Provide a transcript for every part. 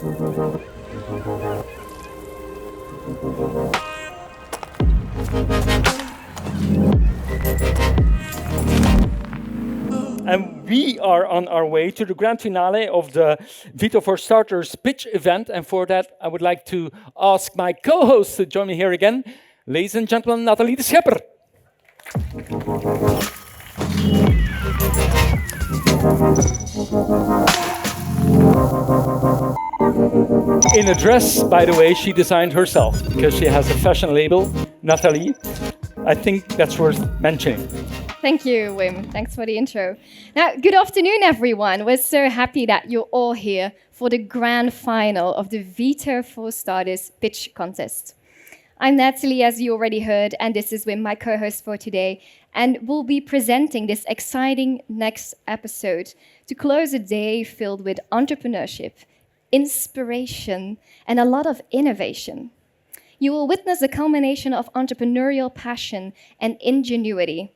And we are on our way to the grand finale of the VITO4STARTERS pitch event. And for that, I would like to ask my co-hosts to join me here again. Ladies and gentlemen, Nathalie de Schepper. In a dress, by the way, she designed herself because she has a fashion label. Nathalie, I think that's worth mentioning. Thank you, Wim. Thanks for the intro. Now, good afternoon, everyone. We're so happy that you're all here for the grand final of the VITO4STARTERS pitch contest. I'm Natalie, as you already heard, and this is Wim, my co-host for today, and we'll be presenting this exciting next episode to close a day filled with entrepreneurship, inspiration, and a lot of innovation. You will witness the culmination of entrepreneurial passion and ingenuity,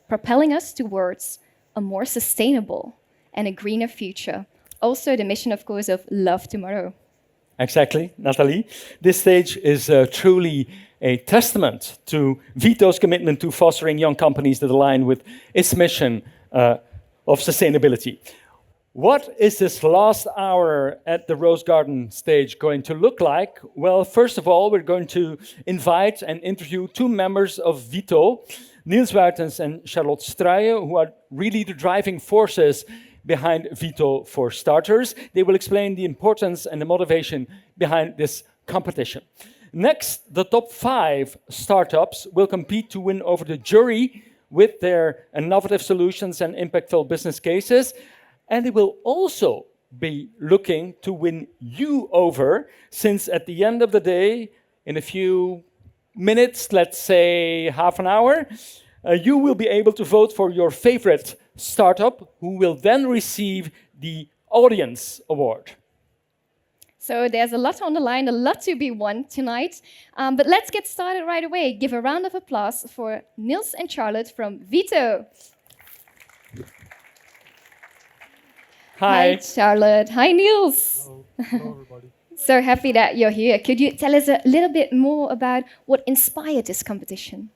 propelling us towards a more sustainable and a greener future. Also, the mission, of course, of Love Tomorrow. Exactly, Nathalie. This stage is truly a testament to VITO's commitment to fostering young companies that align with its mission of sustainability. What is this last hour at the Rose Garden stage going to look like? Well, first of all, we're going to invite and interview two members of VITO, Niels Wuitens and Charlotte Struijen, who are really the driving forces behind VITO4STARTERS. They will explain the importance and the motivation behind this competition. Next, the top 5 startups will compete to win over the jury with their innovative solutions and impactful business cases. And they will also be looking to win you over, since at the end of the day, in a few minutes, let's say half an hour, you will be able to vote for your favorite startup, who will then receive the Audience Award. So there's a lot on the line, a lot to be won tonight. But let's get started right away. Give a round of applause for Niels and Charlotte from VITO. Hi. Hi, Charlotte. Hi, Niels. Hello, everybody. So happy that you're here. Could you tell us a little bit more about what inspired this competition?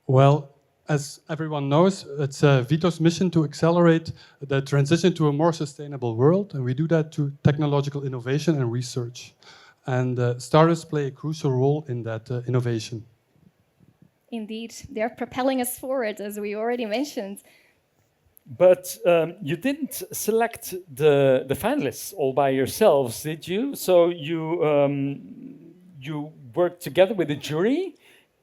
Well, as everyone knows, it's VITO's mission to accelerate the transition to a more sustainable world, and we do that through technological innovation and research. And startups play a crucial role in that innovation. Indeed, they're propelling us forward, as we already mentioned. But you didn't select the finalists all by yourselves, did you? So you worked together with the jury.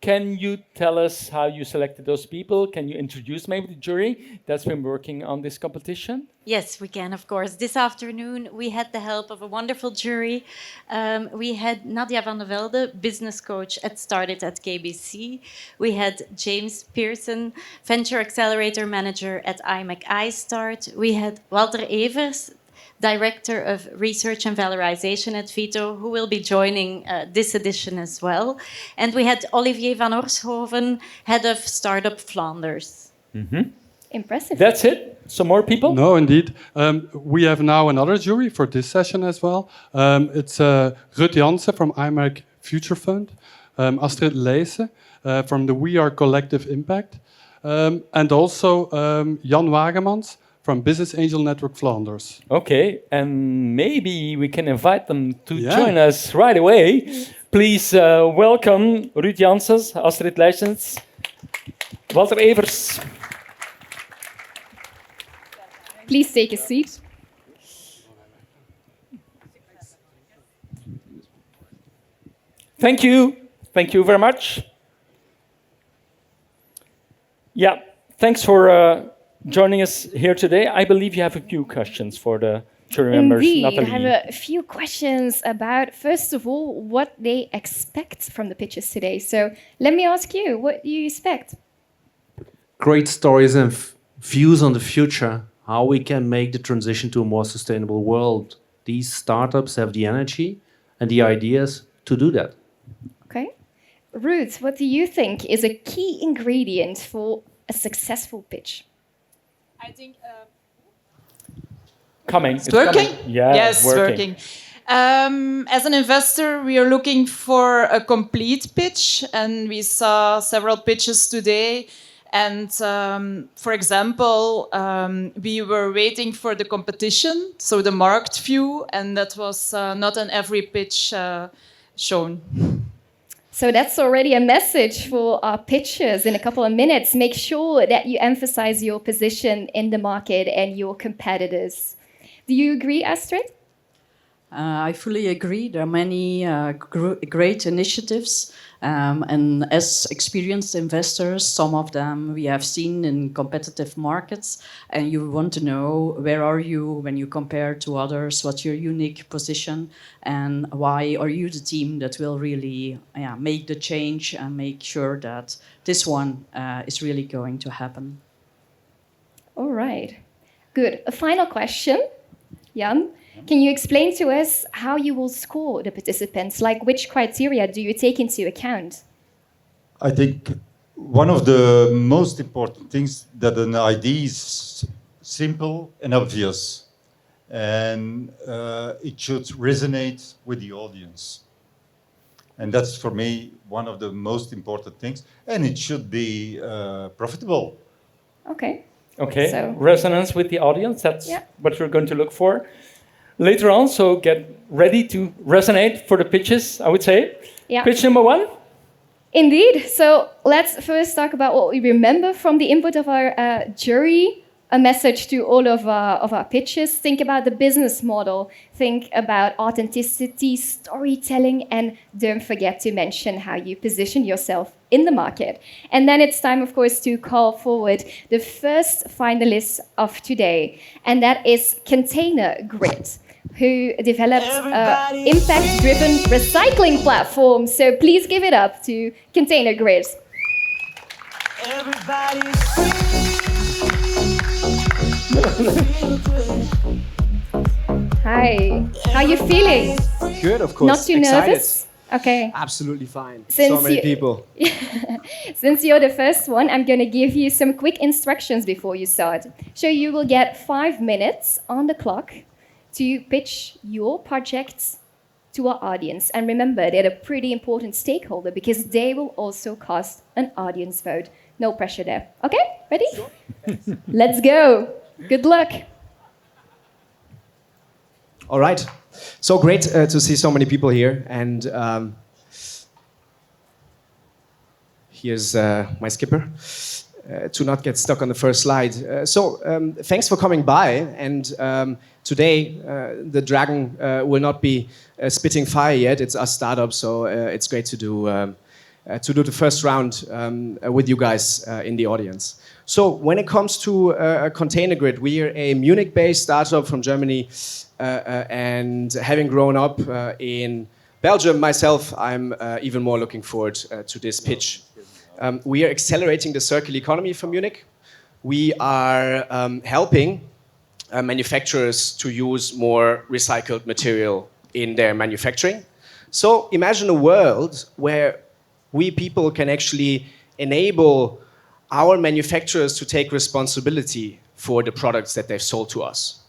Can you tell us how you selected those people? Can you introduce maybe the jury that's been working on this competition? Yes, we can, of course. This afternoon, we had the help of a wonderful jury. We had Nadia van der Velde, business coach at Started at KBC. We had James Pearson, venture accelerator manager at IMEC iStart. We had Walter Evers, Director of Research and Valorization at VITO, who will be joining this edition as well. And we had Olivier van Orshoven, Head of Startup Flanders. Mm-hmm. Impressive. That's it? Some more people? No, indeed. We have now another jury for this session as well. It's Rut Jansen from IMEC Future Fund, Astrid Leijsen from the We Are Collective Impact, and also Jan Wagemans from Business Angel Network Flanders. Okay, and maybe we can invite them to join us right away. Please welcome Ruud Janssens, Astrid Leijsen, Walter Evers. Please take a seat. Thank you. Thank you very much. Yeah, thanks for joining us here today. I believe you have a few questions for the jury members. Indeed, Nathalie. I have a few questions about, first of all, what they expect from the pitches today. So let me ask you, what do you expect? Great stories and views on the future, how we can make the transition to a more sustainable world. These startups have the energy and the ideas to do that. Okay. Ruth, what do you think is a key ingredient for a successful pitch? I think Coming. it's working. Coming. Yeah, yes, working. As an investor, we are looking for a complete pitch, and we saw several pitches today. And for example, we were waiting for the competition, so the marked view, and that was not on every pitch shown. So that's already a message for our pitchers in a couple of minutes. Make sure that you emphasize your position in the market and your competitors. Do you agree, Astrid? I fully agree. There are many great initiatives, and as experienced investors, some of them we have seen in competitive markets, and you want to know where are you when you compare to others, what's your unique position, and why are you the team that will really make the change and make sure that this one is really going to happen. All right, good. A final question, Jan. Can you explain to us how you will score the participants? Like, which criteria do you take into account? I think one of the most important things that an idea is simple and obvious, and it should resonate with the audience. And that's, for me, one of the most important things. And it should be profitable. Okay. Okay, So- resonance with the audience, that's what we're going to look for. Later on, so get ready to resonate for the pitches, I would say. Yeah. Pitch number 1. Indeed. So let's first talk about what we remember from the input of our jury. A message to all of our pitches. Think about the business model. Think about authenticity, storytelling, and don't forget to mention how you position yourself in the market. And then it's time, of course, to call forward the first finalist of today, and that is Container Grid, who developed an impact-driven recycling platform. So please give it up to Container Grid. Hi, how are you feeling? Good, of course. Not too Excited. nervous? Okay. Absolutely fine. Since so many you- people. Since you're the first one, I'm going to give you some quick instructions before you start. So you will get 5 minutes on the clock to pitch your projects to our audience. And remember, they're a pretty important stakeholder because they will also cast an audience vote. No pressure there. Okay, ready? Sure. Let's go. Good luck. All right. So great to see so many people here. And here's my skipper to not get stuck on the first slide. Thanks for coming by. And today, the dragon will not be spitting fire yet. It's us startups, so it's great to do the first round with you guys in the audience. So when it comes to Container Grid, we are a Munich-based startup from Germany, and having grown up in Belgium myself, I'm even more looking forward to this pitch. We are accelerating the circular economy for Munich. We are helping manufacturers to use more recycled material in their manufacturing. So imagine a world where we people can actually enable our manufacturers to take responsibility for the products that they've sold to us.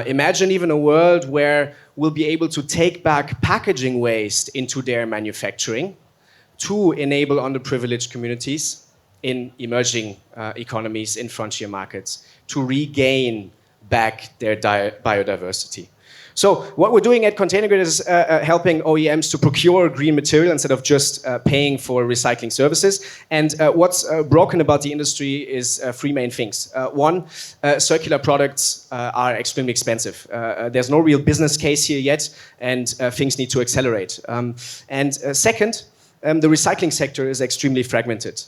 Imagine even a world where we'll be able to take back packaging waste into their manufacturing to enable underprivileged communities in emerging economies, in frontier markets, to regain back their biodiversity. So what we're doing at Container Grid is helping OEMs to procure green material instead of just paying for recycling services. And what's broken about the industry is 3 main things. One, circular products are extremely expensive. There's no real business case here yet, and things need to accelerate. Second, the recycling sector is extremely fragmented.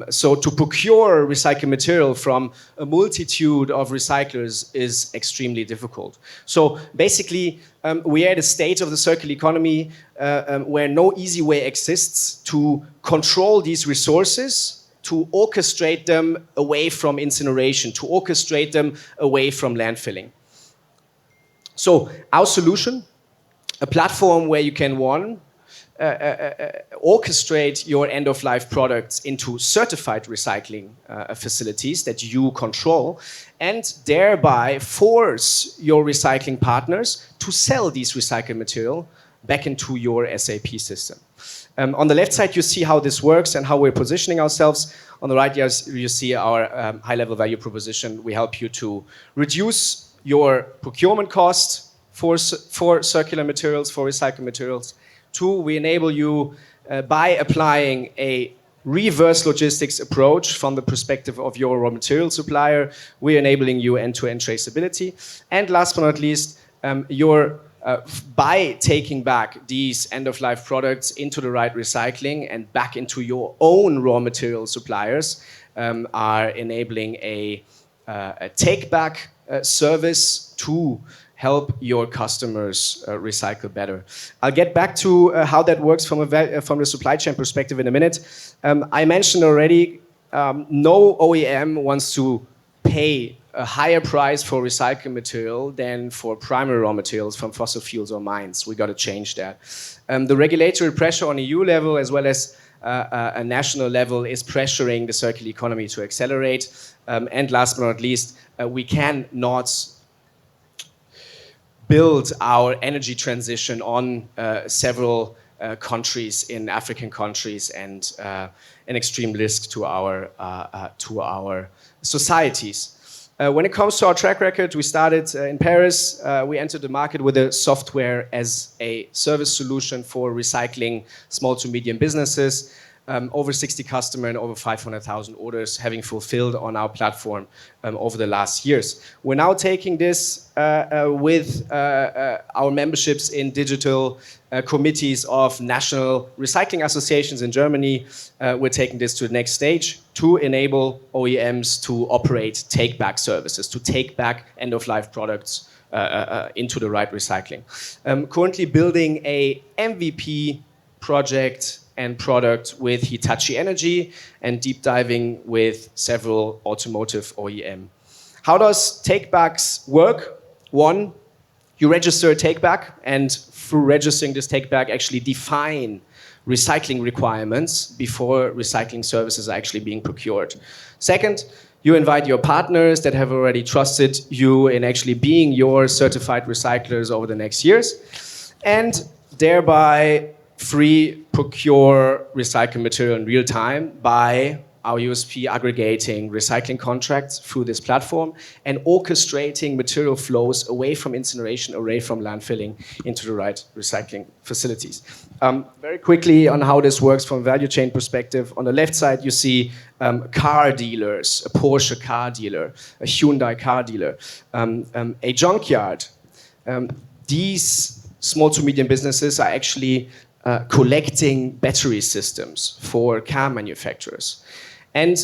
So to procure recycled material from a multitude of recyclers is extremely difficult. So basically, we are at a stage of the circular economy where no easy way exists to control these resources, to orchestrate them away from incineration, to orchestrate them away from landfilling. So our solution, a platform where you can, one, orchestrate your end-of-life products into certified recycling facilities that you control, and thereby force your recycling partners to sell these recycled material back into your SAP system. On the left side, you see how this works and how we're positioning ourselves. On the right, you see our high-level value proposition. We help you to reduce your procurement cost for circular materials, for recycled materials. Two, we enable you by applying a reverse logistics approach from the perspective of your raw material supplier. We're enabling you end-to-end traceability. And last but not least, by taking back these end-of-life products into the right recycling and back into your own raw material suppliers, are enabling a take-back service to help your customers recycle better. I'll get back to how that works from the supply chain perspective in a minute. I mentioned already, no OEM wants to pay a higher price for recycled material than for primary raw materials from fossil fuels or mines. We got to change that. The regulatory pressure on EU level as well as a national level is pressuring the circular economy to accelerate. And last but not least, we cannot build our energy transition on several countries in African countries and an extreme risk to our societies. When it comes to our track record, we started in Paris. We entered the market with a software as a service solution for recycling small to medium businesses. Over 60 customers and over 500,000 orders having fulfilled on our platform over the last years. We're now taking this with our memberships in digital committees of national recycling associations in Germany. We're taking this to the next stage to enable OEMs to operate take-back services, to take back end-of-life products into the right recycling. Currently building a MVP project and product with Hitachi Energy and deep diving with several automotive OEM. How does take-backs work? One, you register a take-back, and through registering this take-back actually define recycling requirements before recycling services are actually being procured. Second, you invite your partners that have already trusted you in actually being your certified recyclers over the next years, and thereby procure recycled material in real time by our USP aggregating recycling contracts through this platform and orchestrating material flows away from incineration, away from landfilling into the right recycling facilities. Very quickly on how this works from a value chain perspective. On the left side, you see car dealers, a Porsche car dealer, a Hyundai car dealer, a junkyard. These small to medium businesses are actually collecting battery systems for car manufacturers. And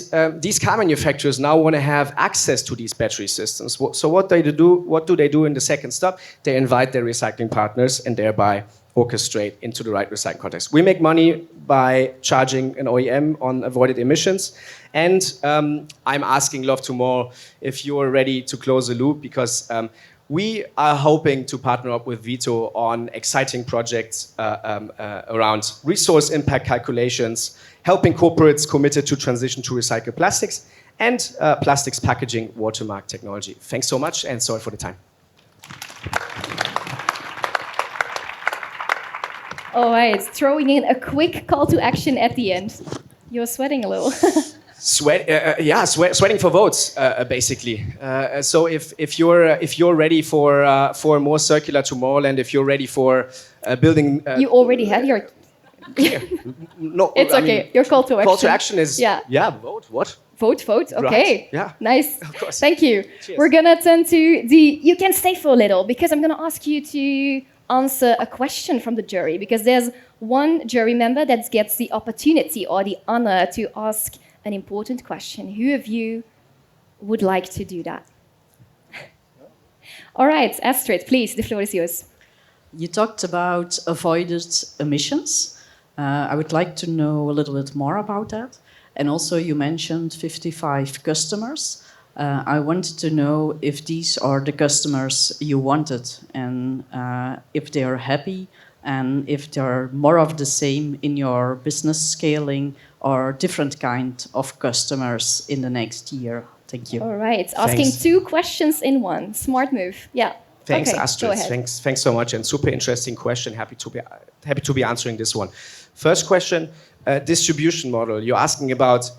these car manufacturers now want to have access to these battery systems. So what do they do in the second step? They invite their recycling partners and thereby orchestrate into the right recycling context. We make money by charging an OEM on avoided emissions. And I'm asking Love Tomorrow if you're ready to close the loop, because we are hoping to partner up with VITO on exciting projects around resource impact calculations, helping corporates committed to transition to recycled plastics, and plastics packaging watermark technology. Thanks so much, and sorry for the time. All right, throwing in a quick call to action at the end. You're sweating a little. Sweating for votes, basically. So if you're ready for more circular tomorrowland, if you're ready for building, you already had your. No, it's okay. Your call to action. Call to action is vote. What? Vote. Okay. Right. Yeah. Nice. Of course. Thank you. Cheers. We're gonna turn to the. You can stay for a little because I'm gonna ask you to answer a question from the jury, because there's one jury member that gets the opportunity or the honor to ask an important question. Who of you would like to do that? All right, Astrid, please, the floor is yours. You talked about avoided emissions. I would like to know a little bit more about that. And also you mentioned 55 customers. I wanted to know if these are the customers you wanted and if they are happy and if there are more of the same in your business scaling or different kind of customers in the next year. Thank you. All right, asking Thanks. 2 questions in one. Smart move. Yeah. Thanks, Okay, Astrid. go ahead. Thanks so much, and super interesting question. Happy to be answering this one. First question: distribution model. You're asking about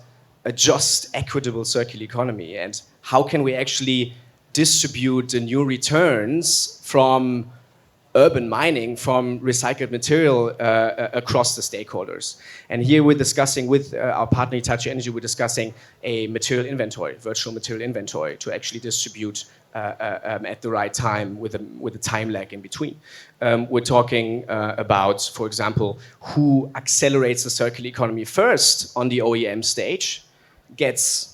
a just, equitable circular economy, and how can we actually distribute the new returns from urban mining, from recycled material across the stakeholders. And here we're discussing with our partner Hitachi Energy, we're discussing a material inventory, virtual material inventory, to actually distribute at the right time with a time lag in between. We're talking about, for example, who accelerates the circular economy first on the OEM stage, gets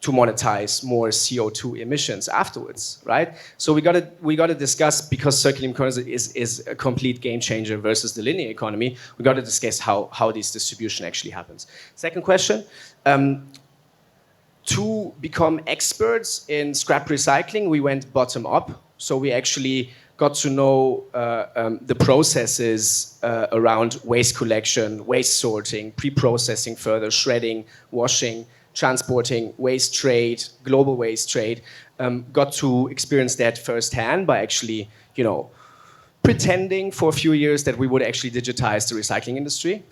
to monetize more CO2 emissions afterwards, right? So we got to discuss, because circular economy is a complete game changer versus the linear economy. We got to discuss how this distribution actually happens. Second question: to become experts in scrap recycling, we went bottom up. So we actually got to know the processes around waste collection, waste sorting, pre-processing further, shredding, washing, transporting, waste trade, global waste trade. Got to experience that firsthand by actually, pretending for a few years that we would actually digitize the recycling industry.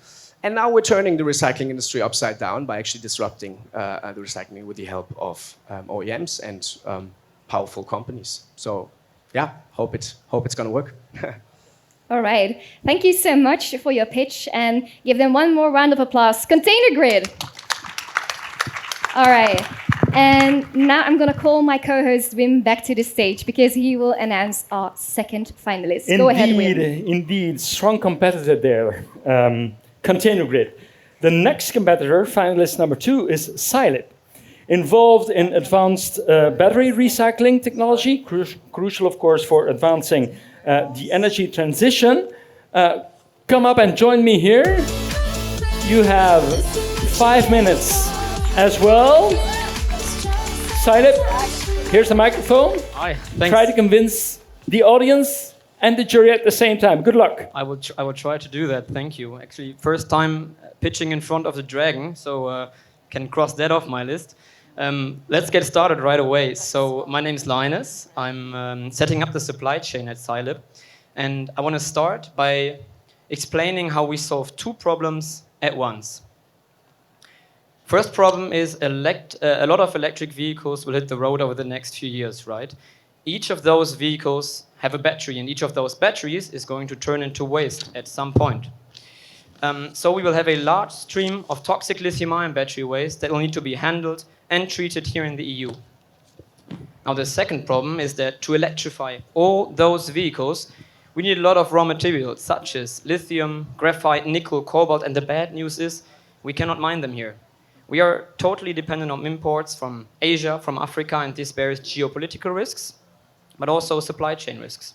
And now we're turning the recycling industry upside down by actually disrupting the recycling with the help of OEMs and powerful companies. So, yeah, hope it's going to work. All right. Thank you so much for your pitch, and give them one more round of applause. Container Grid. All right. And now I'm going to call my co-host Wim back to the stage, because he will announce our second finalist. Go ahead, Wim. Indeed, strong competitor there. Container Grid. The next competitor, finalist number 2, is Silent, involved in advanced battery recycling technology, crucial, of course, for advancing the energy transition. Come up and join me here. You have 5 minutes as well. Silent, here's the microphone. Hi, thanks. Try to convince the audience and the jury at the same time. Good luck. I will try to do that. Thank you. Actually, first time pitching in front of the dragon, so can cross that off my list. Let's get started right away. So my name is Linus. I'm setting up the supply chain at Scilab, and I want to start by explaining how we solve 2 problems at once. First problem is a lot of electric vehicles will hit the road over the next few years, right? Each of those vehicles have a battery, and each of those batteries is going to turn into waste at some point. So we will have a large stream of toxic lithium-ion battery waste that will need to be handled and treated here in the EU. Now the second problem is that to electrify all those vehicles, we need a lot of raw materials such as lithium, graphite, nickel, cobalt, and the bad news is we cannot mine them here. We are totally dependent on imports from Asia, from Africa, and this bears geopolitical risks, but also supply chain risks.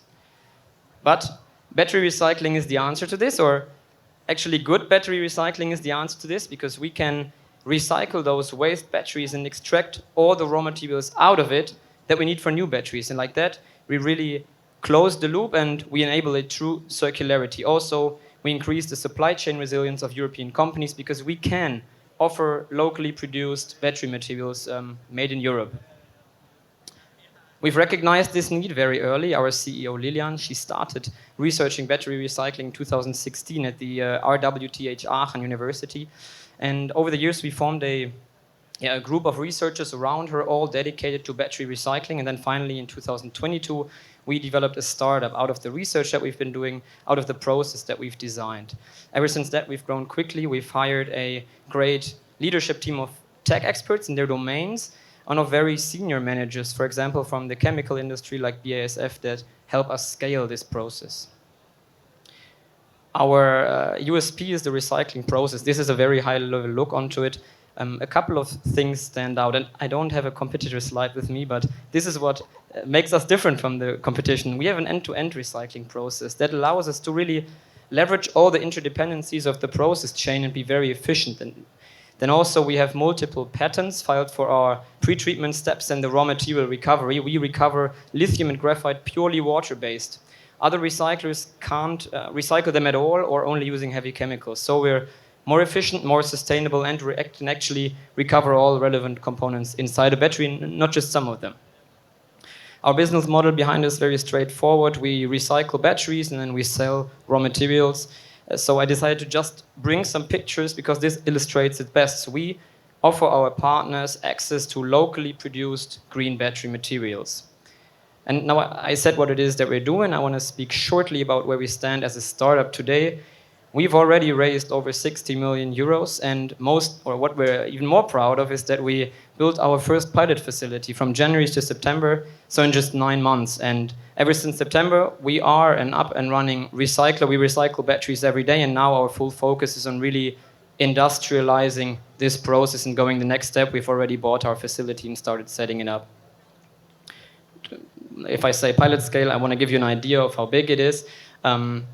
But battery recycling is the answer to this, or actually good battery recycling is the answer to this, because we can recycle those waste batteries and extract all the raw materials out of it that we need for new batteries. And like that, we really close the loop and we enable a true circularity. Also, we increase the supply chain resilience of European companies because we can offer locally produced battery materials made in Europe. We've recognized this need very early. Our CEO, Lilian, she started researching battery recycling in 2016 at the RWTH Aachen University. And over the years, we formed a group of researchers around her, all dedicated to battery recycling. And then finally, in 2022, we developed a startup out of the research that we've been doing, out of the process that we've designed. Ever since that, we've grown quickly. We've hired a great leadership team of tech experts in their domains, and of very senior managers, for example, from the chemical industry like BASF, that help us scale this process. Our USP is the recycling process. This is a very high-level look onto it. A couple of things stand out, and I don't have a competitor slide with me, but this is what makes us different from the competition. We have an end-to-end recycling process that allows us to really leverage all the interdependencies of the process chain and be very efficient. And then also we have multiple patents filed for our pre-treatment steps and the raw material recovery. We recover lithium and graphite purely water-based. Other recyclers can't recycle them at all or only using heavy chemicals. So we're more efficient, more sustainable, and can actually recover all relevant components inside a battery, not just some of them. Our business model behind is very straightforward. We recycle batteries and then we sell raw materials. So I decided to just bring some pictures because this illustrates it best. So we offer our partners access to locally produced green battery materials. And now I said what it is that we're doing. I want to speak shortly about where we stand as a startup today. We've already raised over 60 million euros, and what we're even more proud of is that we built our first pilot facility from January to September, so in just 9 months. And ever since September, we are an up and running recycler. We recycle batteries every day, and now our full focus is on really industrializing this process and going the next step. We've already bought our facility and started setting it up. If I say pilot scale, I want to give you an idea of how big it is.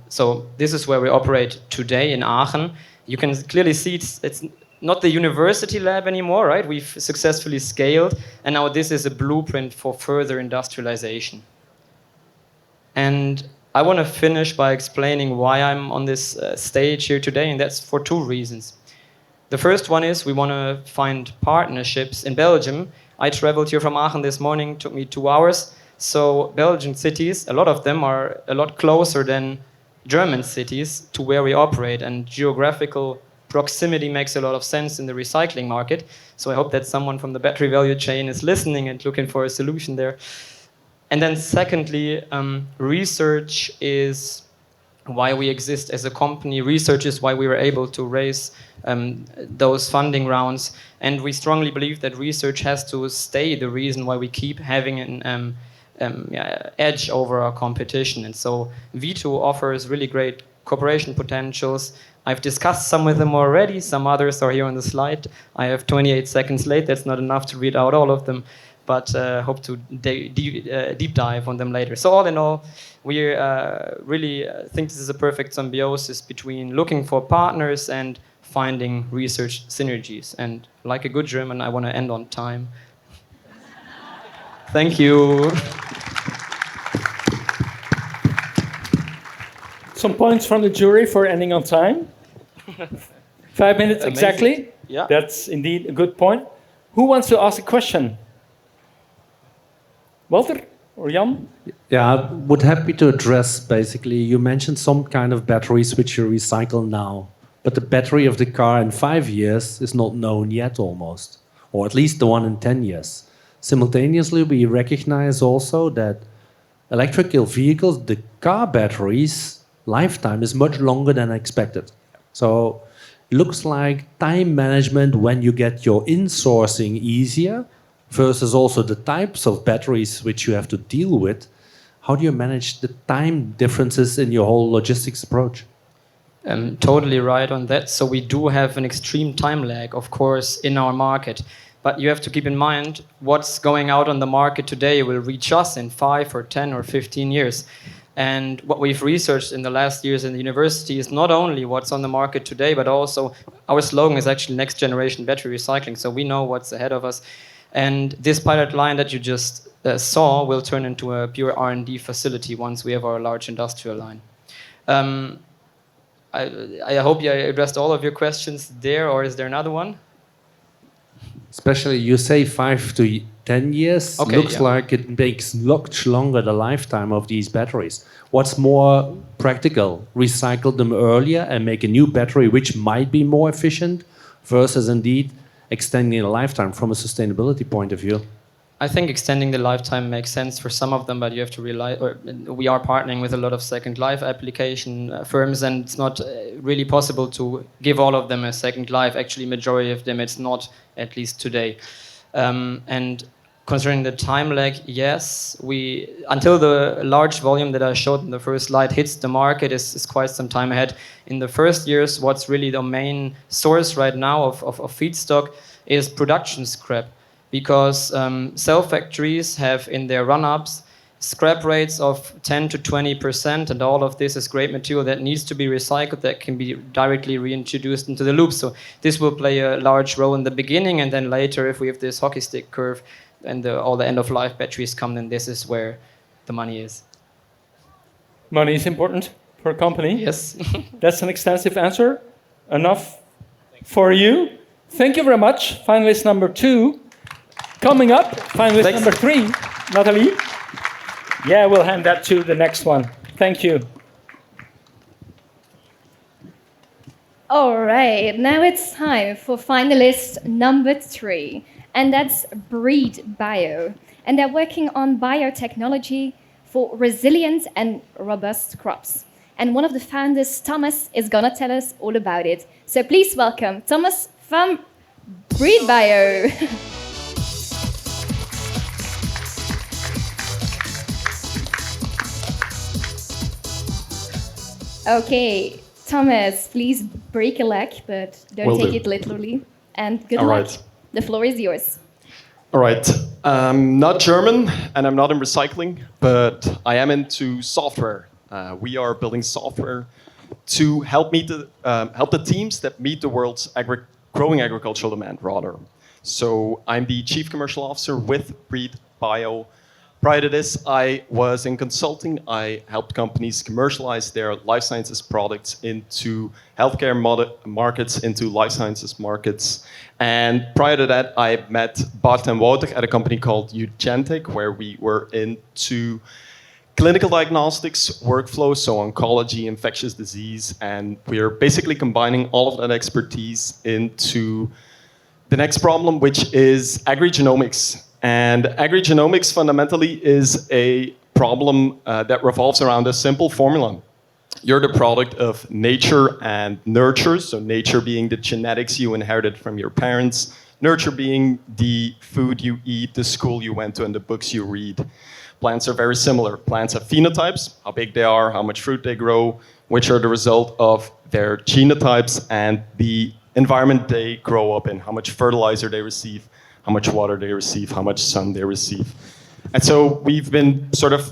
So this is where we operate today in Aachen. You can clearly see it's not the university lab anymore, right? We've successfully scaled, and now this is a blueprint for further industrialization. And I want to finish by explaining why I'm on this stage here today, and that's for 2 reasons. The first one is we want to find partnerships in Belgium. I traveled here from Aachen this morning, took me 2 hours. So Belgian cities, a lot of them are a lot closer than German cities to where we operate, and geographical proximity makes a lot of sense in the recycling market. So I hope that someone from the battery value chain is listening and looking for a solution there. And then secondly, research is why we exist as a company. Research is why we were able to raise those funding rounds. And we strongly believe that research has to stay the reason why we keep having an edge over our competition. And so VITO offers really great cooperation potentials. I've discussed some with them already. Some others are here on the slide. I have 28 seconds late. That's not enough to read out all of them, but hope to deep dive on them later. So all in all, we really think this is a perfect symbiosis between looking for partners and finding research synergies. And like a good German, I want to end on time. Thank you. Some points from the jury for ending on time. 5 minutes Amazing. exactly. Yeah. That's indeed a good point. Who wants to ask a question? Walter or Jan? Yeah, I would happy to address basically, you mentioned some kind of batteries which you recycle now, but the battery of the car in 5 years is not known yet almost, or at least the one in 10 years. Simultaneously, we recognize also that electrical vehicles, the car batteries lifetime is much longer than expected. So it looks like time management when you get your insourcing easier versus also the types of batteries which you have to deal with. How do you manage the time differences in your whole logistics approach? Totally right on that. So we do have an extreme time lag, of course, in our market. But you have to keep in mind what's going out on the market today will reach us in 5 or 10 or 15 years. And what we've researched in the last years in the university is not only what's on the market today, but also our slogan is actually next generation battery recycling. So we know what's ahead of us. And this pilot line that you just saw will turn into a pure R&D facility once we have our large industrial line. I hope I addressed all of your questions there, or is there another one? Especially you say 5 to 10 years, Okay, looks yeah. like it makes much longer the lifetime of these batteries. What's more practical? Recycle them earlier and make a new battery which might be more efficient versus indeed extending the lifetime from a sustainability point of view? I think extending the lifetime makes sense for some of them, but you have to realize, we are partnering with a lot of second life application firms, and it's not really possible to give all of them a second life. Actually, majority of them, it's not, at least today. And concerning the time lag, yes, until the large volume that I showed in the first slide hits the market is quite some time ahead. In the first years, what's really the main source right now of feedstock is production scrap. Because cell factories have in their run-ups scrap rates of 10 to 20%, and all of this is great material that needs to be recycled, that can be directly reintroduced into the loop. So this will play a large role in the beginning, and then later, if we have this hockey stick curve and all the end-of-life batteries come, then this is where the money is. Money is important for a company. Yes. That's an extensive answer. Enough for you. Thank you very much. Finalist number 2. Coming up, finalist Thanks. number 3, Nathalie. Yeah, we'll hand that to the next one. Thank you. All right, now it's time for finalist number 3, and that's Breed Bio. And they're working on biotechnology for resilient and robust crops. And one of the founders, Thomas, is gonna tell us all about it. So please welcome Thomas from Breed Bio. Okay, Thomas, please break a leg, but don't Will take do. it literally. And good All luck. right. The floor is yours. All right. I'm not German and I'm not in recycling, but I am into software. We are building software to help help the teams that meet the world's growing agricultural demand, rather. So I'm the chief commercial officer with Breed Bio. Prior to this, I was in consulting. I helped companies commercialize their life sciences products into healthcare markets, into life sciences markets. And prior to that, I met Bart and Wouter at a company called Eugentech, where we were into clinical diagnostics workflow, so oncology, infectious disease, and we are basically combining all of that expertise into the next problem, which is agrigenomics. And agrigenomics fundamentally is a problem that revolves around a simple formula. You're the product of nature and nurture, so nature being the genetics you inherited from your parents, nurture being the food you eat, the school you went to, and the books you read. Plants are very similar. Plants have phenotypes, how big they are, how much fruit they grow, which are the result of their genotypes and the environment they grow up in, how much fertilizer they receive, how much water they receive, how much sun they receive. And so we've been sort of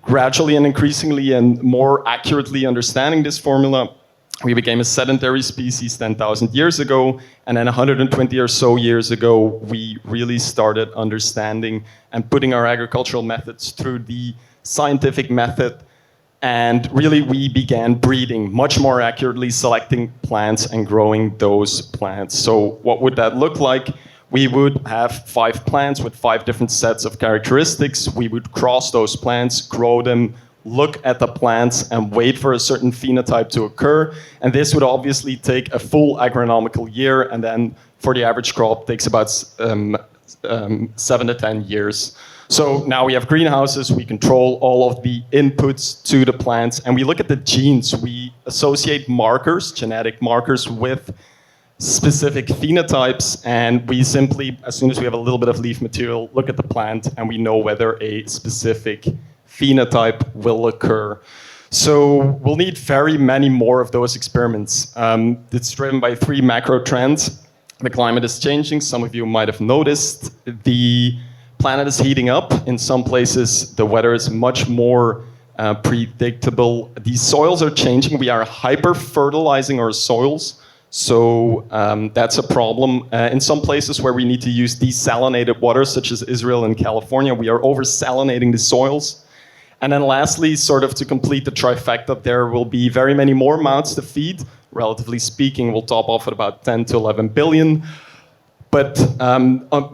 gradually and increasingly and more accurately understanding this formula. We became a sedentary species 10,000 years ago, and then 120 or so years ago, we really started understanding and putting our agricultural methods through the scientific method. And really, we began breeding, much more accurately selecting plants and growing those plants. So what would that look like? We would have 5 plants with 5 different sets of characteristics. We would cross those plants, grow them, look at the plants, and wait for a certain phenotype to occur. And this would obviously take a full agronomical year, and then for the average crop, takes about 7 to 10 years. So now we have greenhouses, we control all of the inputs to the plants, and we look at the genes. We associate markers, genetic markers, with specific phenotypes, and we simply, as soon as we have a little bit of leaf material, look at the plant and we know whether a specific phenotype will occur. So we'll need very many more of those experiments. It's driven by 3 macro trends. The climate is changing. Some of you might have noticed. The planet is heating up. In some places, the weather is much more predictable. These soils are changing. We are hyper-fertilizing our soils. So that's a problem. In some places where we need to use desalinated water, such as Israel and California, we are over-salinating the soils. And then lastly, sort of to complete the trifecta, there will be very many more mouths to feed. Relatively speaking, we'll top off at about 10 to 11 billion. But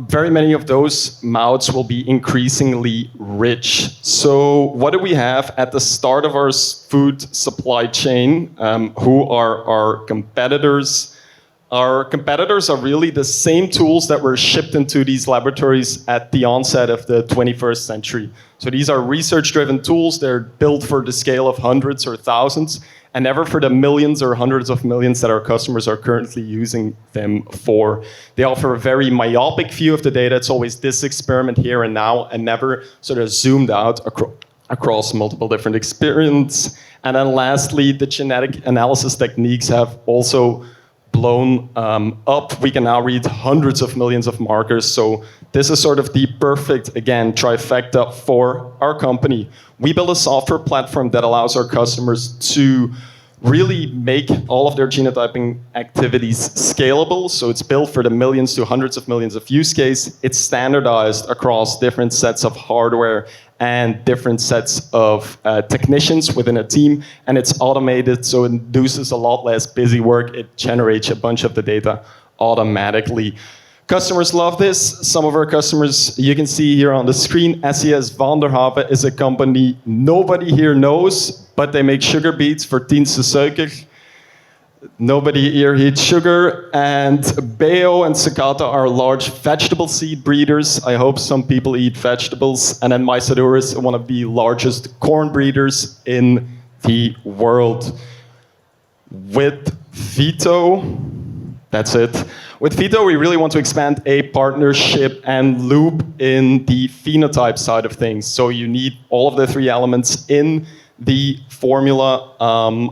very many of those mouths will be increasingly rich. So what do we have at the start of our food supply chain? Who are our competitors? Our competitors are really the same tools that were shipped into these laboratories at the onset of the 21st century. So these are research-driven tools. They're built for the scale of hundreds or thousands, and never for the millions or hundreds of millions that our customers are currently using them for. They offer a very myopic view of the data. It's always this experiment here and now, and never sort of zoomed out across multiple different experiments. And then lastly, the genetic analysis techniques have also blown up. We can now read hundreds of millions of markers. So this is sort of the perfect, again, trifecta for our company. We build a software platform that allows our customers to really make all of their genotyping activities scalable. So it's built for the millions to hundreds of millions of use case. It's standardized across different sets of hardware and different sets of technicians within a team. And it's automated, so it induces a lot less busy work. It generates a bunch of the data automatically. Customers love this. Some of our customers, you can see here on the screen, SES Vanderhaven is a company nobody here knows, but they make sugar beets for Tienste Suiker. Nobody here eats sugar. And VITO and Secata are large vegetable seed breeders. I hope some people eat vegetables. And then Maisadura is one of the largest corn breeders in the world. With VITO, that's it. With VITO, we really want to expand a partnership and loop in the phenotype side of things. So you need all of the three elements in the formula.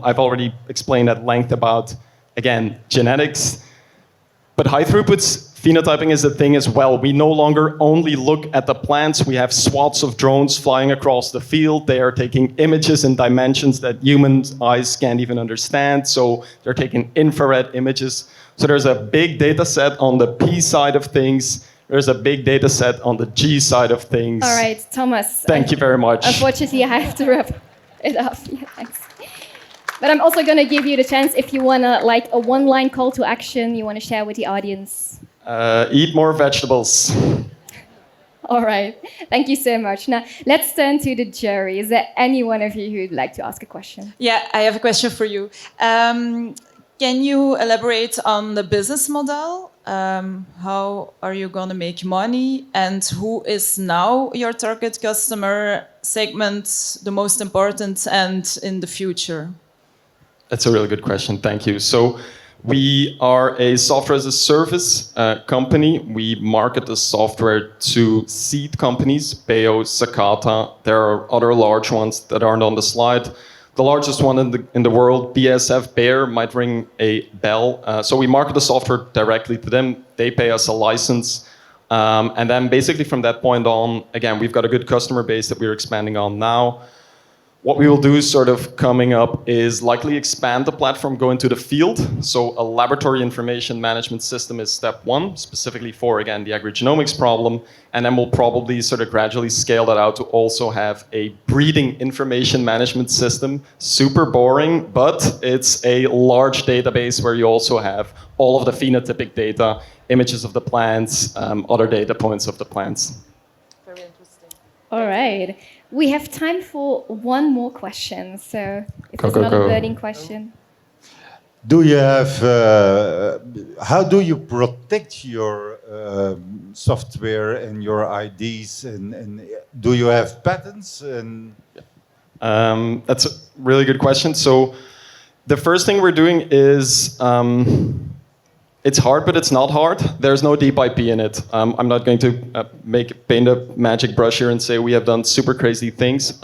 I've already explained at length about, again, genetics. But high throughput phenotyping is a thing as well. We no longer only look at the plants. We have swaths of drones flying across the field. They are taking images in dimensions that human eyes can't even understand. So they're taking infrared images. So there's a big data set on the P side of things. There's a big data set on the G side of things. All right, Thomas. Thank you very much. Unfortunately, I have to wrap it up. Yeah, thanks. But I'm also going to give you the chance if you want to, like, a one-line call to action you want to share with the audience. Eat more vegetables. All right. Thank you so much. Now, let's turn to the jury. Is there any one of you who'd like to ask a question? Yeah, I have a question for you. Can you elaborate on the business model? How are you going to make money? And who is now your target customer segment, the most important, and in the future? That's a really good question. Thank you. So we are a software as a service company. We market the software to seed companies, VITO, Secata. There are other large ones that aren't on the slide. The largest one in the world, BASF Bayer, might ring a bell. So we market the software directly to them. They pay us a license. And then basically from that point on, again, we've got a good customer base that we're expanding on now. What we will do sort of coming up is likely expand the platform, go into the field. So a laboratory information management system is step one, specifically for, again, the agrigenomics problem. And then we'll probably sort of gradually scale that out to also have a breeding information management system. Super boring, but it's a large database where you also have all of the phenotypic data, images of the plants, other data points of the plants. Very interesting. All right. We have time for one more question. So if it's not a burning question. Do you have, how do you protect your software and your IDs? And do you have patents? And that's a really good question. So the first thing we're doing is, it's hard, but it's not hard. There's no deep IP in it. I'm not going to paint a magic brush here and say we have done super crazy things.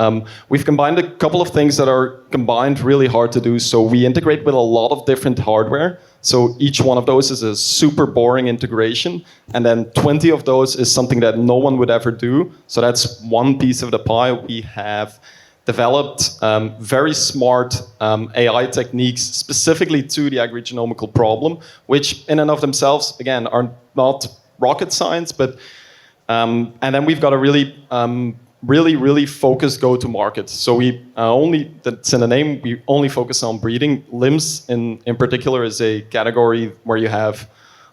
We've combined a couple of things that are combined really hard to do. So we integrate with a lot of different hardware. So each one of those is a super boring integration. And then 20 of those is something that no one would ever do. So that's one piece of the pie. We have developed very smart AI techniques specifically to the agrigenomical problem, which in and of themselves, again, are not rocket science, but and then we've got a really focused go-to-market. So we that's in the name, we only focus on breeding. Limbs in particular is a category where you have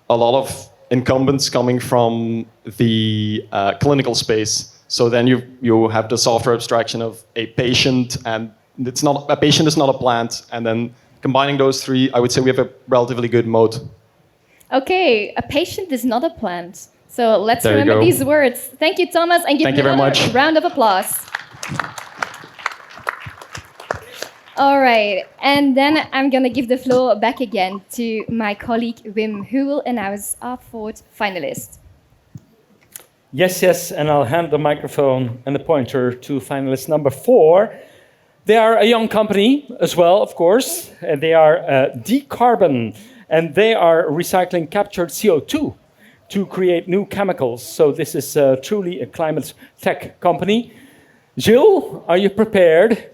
a lot of incumbents coming from the clinical space. So then you have the software abstraction of a patient, and it's not a patient is not a plant. And then combining those three, I would say we have a relatively good moat. Okay, a patient is not a plant. So let's remember these words. Thank you, Thomas, and give me another round of applause. All right, and then I'm going to give the floor back again to my colleague Wim, who will announce our fourth finalist. Yes, and I'll hand the microphone and the pointer to finalist number 4. They are a young company as well, of course. They are Decarbon, and they are recycling captured CO2 to create new chemicals. So this is truly a climate tech company. Gilles, are you prepared?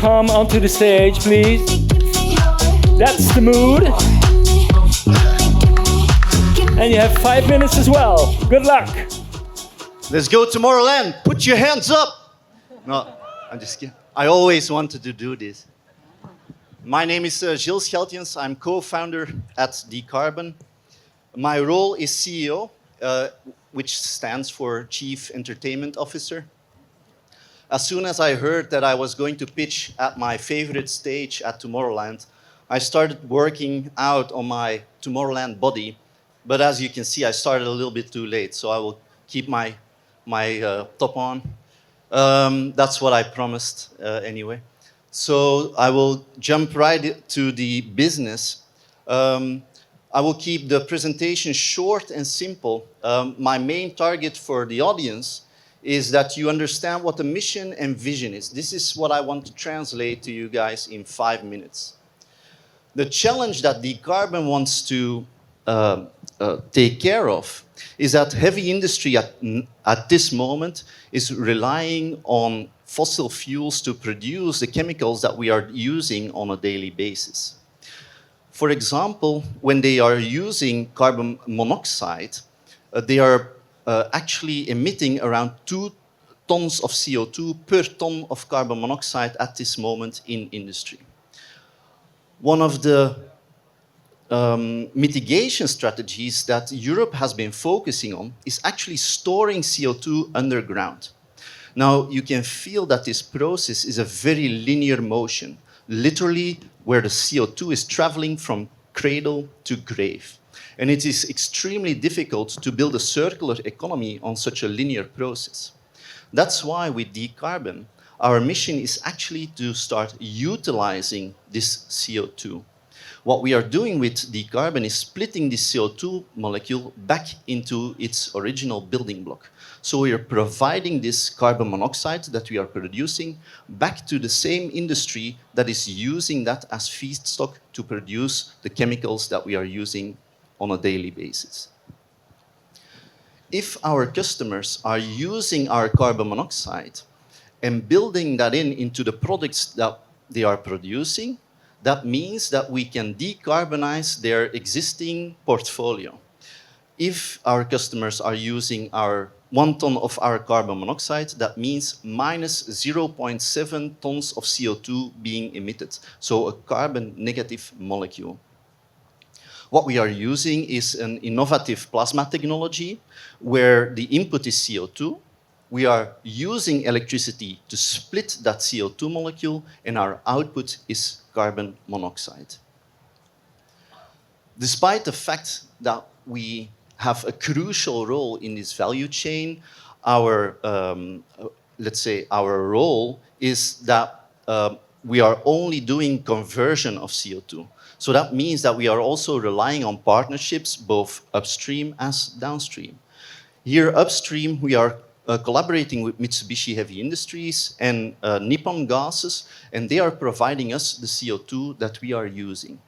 come onto the stage, please. That's the mood. And you have 5 minutes as well. Good luck. Let's go Tomorrowland. Put your hands up. No, I'm just kidding. I always wanted to do this. My name is Gilles Scheltjens. I'm co-founder at Decarbon. My role is CEO, which stands for Chief Entertainment Officer. As soon as I heard that I was going to pitch at my favorite stage at Tomorrowland, I started working out on my Tomorrowland body. But as you can see, I started a little bit too late, so I will keep my top on. That's what I promised anyway. So I will jump right to the business. I will keep the presentation short and simple. My main target for the audience is that you understand what the mission and vision is. This is what I want to translate to you guys in 5 minutes. The challenge that Decarbon wants to take care of is that heavy industry at this moment is relying on fossil fuels to produce the chemicals that we are using on a daily basis. For example, when they are using carbon monoxide, they are actually emitting around 2 tons of CO2 per ton of carbon monoxide at this moment in industry. One of the mitigation strategies that Europe has been focusing on is actually storing CO2 underground. Now, you can feel that this process is a very linear motion, literally where the CO2 is traveling from cradle to grave. And it is extremely difficult to build a circular economy on such a linear process. That's why with Decarbon, our mission is actually to start utilizing this CO2. What we are doing with Decarbon is splitting this CO2 molecule back into its original building block. So we are providing this carbon monoxide that we are producing back to the same industry that is using that as feedstock to produce the chemicals that we are using on a daily basis. If our customers are using our carbon monoxide and building that into the products that they are producing, that means that we can decarbonize their existing portfolio. If our customers are using our 1 ton of our carbon monoxide, that means minus 0.7 tons of CO2 being emitted, so a carbon negative molecule. What we are using is an innovative plasma technology where the input is CO2. We are using electricity to split that CO2 molecule, and our output is carbon monoxide. Despite the fact that we have a crucial role in this value chain, our, let's say, our role is that we are only doing conversion of CO2. So that means that we are also relying on partnerships, both upstream as downstream. Here upstream, we are collaborating with Mitsubishi Heavy Industries and Nippon Gases, and they are providing us the CO2 that we are using.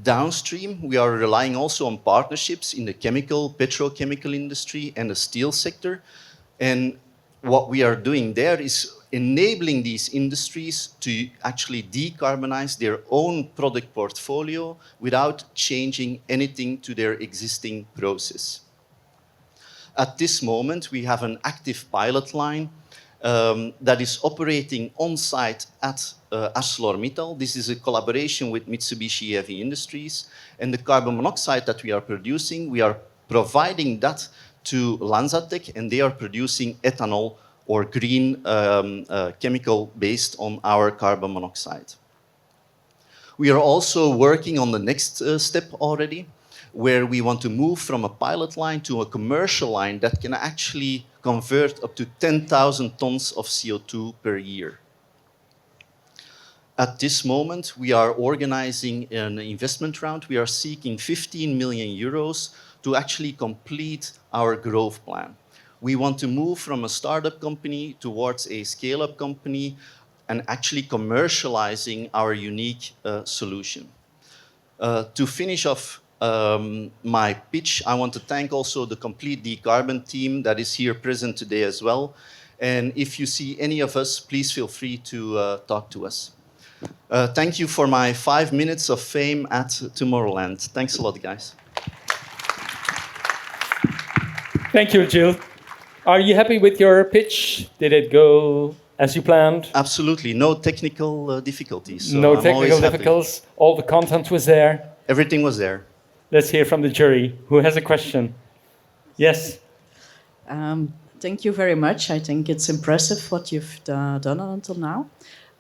Downstream, we are relying also on partnerships in the chemical, petrochemical industry and the steel sector. And what we are doing there is enabling these industries to actually decarbonize their own product portfolio without changing anything to their existing process. At this moment, we have an active pilot line that is operating on-site at ArcelorMittal. This is a collaboration with Mitsubishi Heavy Industries. And the carbon monoxide that we are producing, we are providing that to Lanzatech, and they are producing ethanol or green chemical based on our carbon monoxide. We are also working on the next step already, where we want to move from a pilot line to a commercial line that can actually convert up to 10,000 tons of CO2 per year. At this moment, we are organizing an investment round. We are seeking 15 million euros to actually complete our growth plan. We want to move from a startup company towards a scale-up company and actually commercializing our unique solution. To finish off my pitch, I want to thank also the complete Decarbon team that is here present today as well. And if you see any of us, please feel free to talk to us. Thank you for my 5 minutes of fame at Tomorrowland. Thanks a lot, guys. Thank you, Jill. Are you happy with your pitch? Did it go as you planned? Absolutely. No technical difficulties. So No I'm technical always happy. difficulties. All the content was there. Everything was there. Let's hear from the jury. Who has a question? Yes. Thank you very much. I think it's impressive what you've done until now.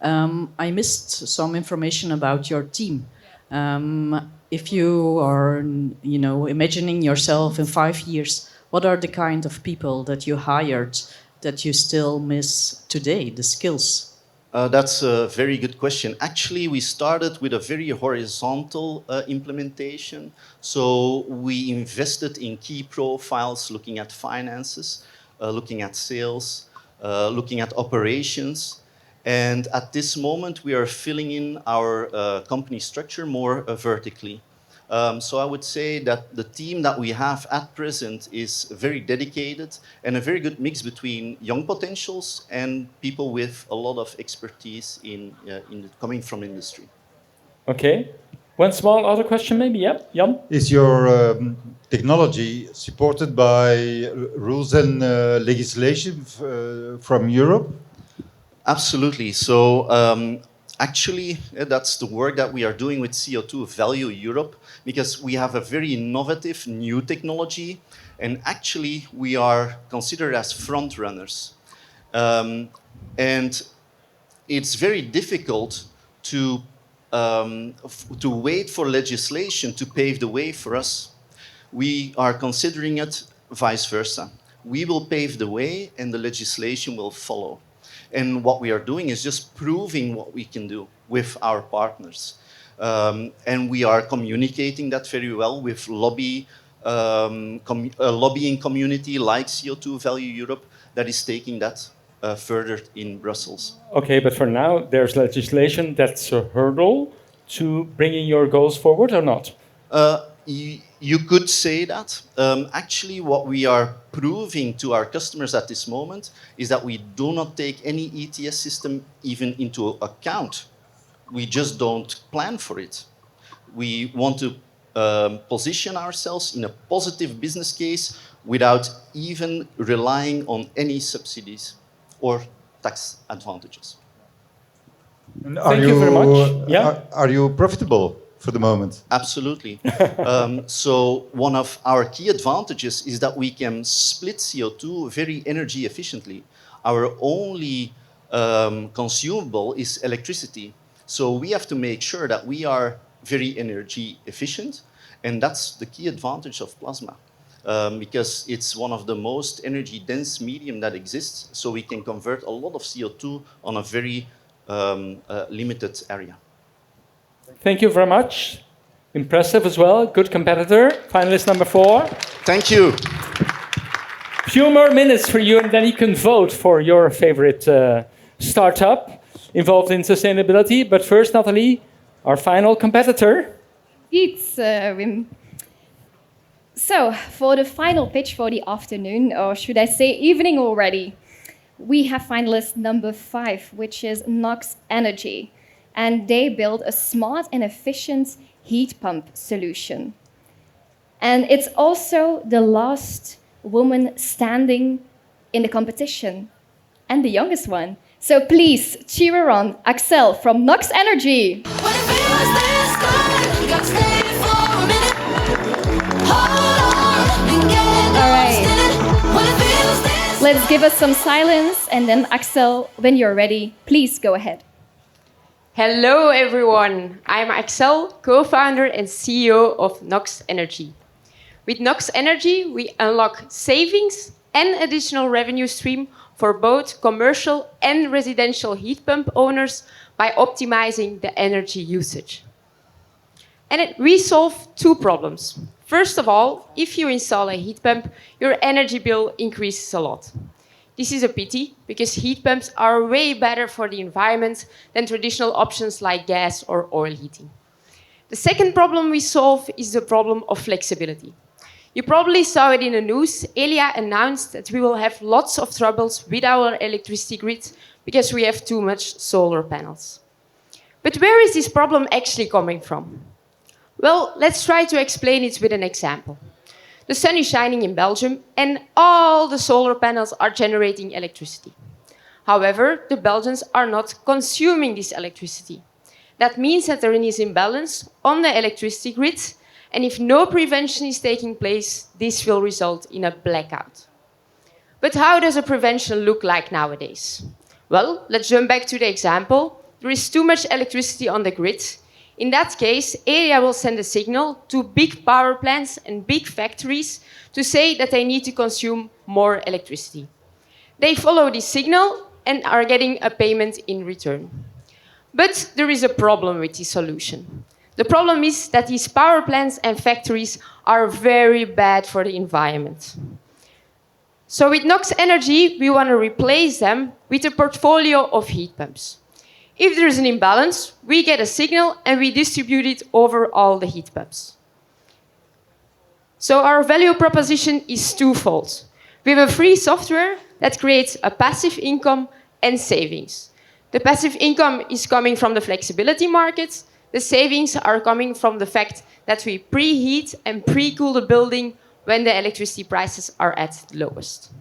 I missed some information about your team. If you are, imagining yourself in 5 years, what are the kind of people that you hired that you still miss today, the skills? That's a very good question. Actually, we started with a very horizontal implementation. So we invested in key profiles, looking at finances, looking at sales, looking at operations. And at this moment, we are filling in our company structure more vertically. So I would say that the team that we have at present is very dedicated and a very good mix between young potentials and people with a lot of expertise coming from industry. Okay. One small other question, maybe. Yeah, Jan? Is your technology supported by rules and legislation from Europe? Absolutely. So actually, that's the work that we are doing with CO2 Value Europe, because we have a very innovative new technology, and actually we are considered as front runners. And it's very difficult to wait for legislation to pave the way for us. We are considering it vice versa. We will pave the way and the legislation will follow. And what we are doing is just proving what we can do with our partners. And we are communicating that very well with lobbying community like CO2 Value Europe that is taking that further in Brussels. Okay, but for now, there's legislation that's a hurdle to bringing your goals forward or not? You could say that. Actually, what we are proving to our customers at this moment is that we do not take any ETS system even into account. We just don't plan for it. We want to position ourselves in a positive business case without even relying on any subsidies or tax advantages. Thank you very much. Yeah? Are you profitable for the moment? Absolutely. So one of our key advantages is that we can split CO2 very energy efficiently. Our only consumable is electricity. So we have to make sure that we are very energy efficient, and that's the key advantage of plasma. Because it's one of the most energy dense medium that exists, so we can convert a lot of CO2 on a very limited area. Thank you very much. Impressive as well. Good competitor. Finalist number 4. Thank you. Few more minutes for you, and then you can vote for your favorite startup involved in sustainability. But first, Nathalie, our final competitor. It's Wim. So, for the final pitch for the afternoon, or should I say evening already, we have finalist number 5, which is Nox Energy. And they build a smart and efficient heat pump solution. And it's also the last woman standing in the competition, and the youngest one. So please cheer her on, Axel from Nox Energy. All right. Let's give us some silence, and then Axel, when you're ready, please go ahead. Hello everyone, I'm Axel, co-founder and CEO of Nox Energy. With Nox Energy, we unlock savings and additional revenue stream for both commercial and residential heat pump owners by optimizing the energy usage. And we solve 2 problems. First of all, if you install a heat pump, your energy bill increases a lot. This is a pity, because heat pumps are way better for the environment than traditional options like gas or oil heating. The second problem we solve is the problem of flexibility. You probably saw it in the news. Elia announced that we will have lots of troubles with our electricity grid because we have too much solar panels. But where is this problem actually coming from? Well, let's try to explain it with an example. The sun is shining in Belgium and all the solar panels are generating electricity. However, the Belgians are not consuming this electricity. That means that there is imbalance on the electricity grid, and if no prevention is taking place, this will result in a blackout. But how does a prevention look like nowadays? Well, let's jump back to the example. There is too much electricity on the grid. In that case, Elia will send a signal to big power plants and big factories to say that they need to consume more electricity. They follow this signal and are getting a payment in return. But there is a problem with this solution. The problem is that these power plants and factories are very bad for the environment. So with Nox Energy, we want to replace them with a portfolio of heat pumps. If there is an imbalance, we get a signal and we distribute it over all the heat pumps. So our value proposition is twofold. We have a free software that creates a passive income and savings. The passive income is coming from the flexibility market. The savings are coming from the fact that we preheat and pre-cool the building when the electricity prices are at the lowest.